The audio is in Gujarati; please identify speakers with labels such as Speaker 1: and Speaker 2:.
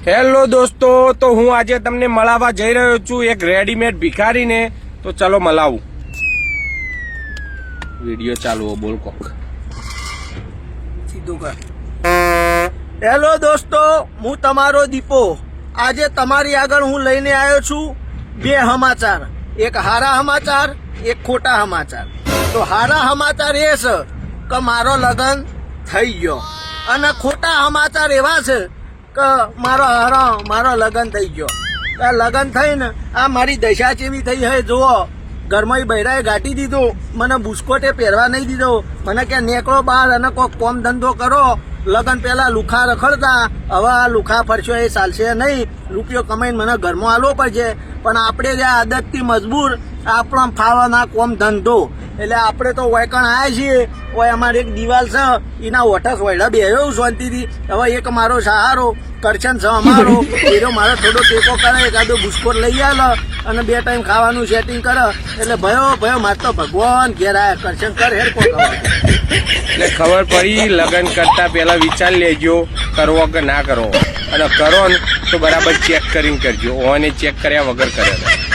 Speaker 1: હેલો દોસ્તો, તો હું આજે તમને મળાવવા જઈ રહ્યો છું એક રેડીમેડ ભિખારીને. તો ચલો મળાવું. વિડિયો ચાલુ, બોલ કોક
Speaker 2: સીધું કર. હેલો દોસ્તો, હું તમારો દીપો. આજે તમારી આગળ હું લઈને આવ્યો છું બે સમાચાર, એક હારા સમાચાર, એક ખોટા સમાચાર. તો હારા સમાચાર એ છે કે મારો લગ્ન થઈ ગયો, અને ખોટા સમાચાર એવા છે કે મારો લગ્ન થઈ ગયો. આ લગ્ન થઈને આ મારી દશા જેવી થઈ હે. જુઓ, ઘરમાં બૈરાએ ગાંઠી દીધું, મને બુસ્કોટે પહેરવા નહીં દીધો. મને કે નીકળો બહાર અને કોક કોમ ધંધો કરો. લગ્ન પહેલા લુખા રખડતા, હવે આ લુખા ફરશો એ ચાલશે નહીં. રૂપિયો કમાઈને મને ઘરમાં આલવો પડશે. પણ આપણે જે આદતથી મજબૂર, આપણો ફાવાના કોમ ધંધો. એટલે આપણે તો વૈકણ આવ્યા છીએ. ઓય અમારે એક દિવાલ છે, એના ઓઠસ વૈડા બેહ્યો શાંતિથી. હવે એક મારો સહારો કરશન છે અમારો, એનો મારો થોડો ટેકો કરે, એકાદો બુસ્કોટ લઈ આલે અને 2 ટાઈમ ખાવાનું સેટિંગ કરે. એટલે ભયો મારે તો ભગવાન ઘેર આયા. કરશન કર હેર કોક.
Speaker 1: એટલે ખબર પડી, લગ્ન કરતા પહેલા વિચાર લેજો કરવો કે ના કરવો, અને કરો ને તો બરાબર ચેક કરીને કરજો. ઓને ચેક કર્યા વગર કર્યા.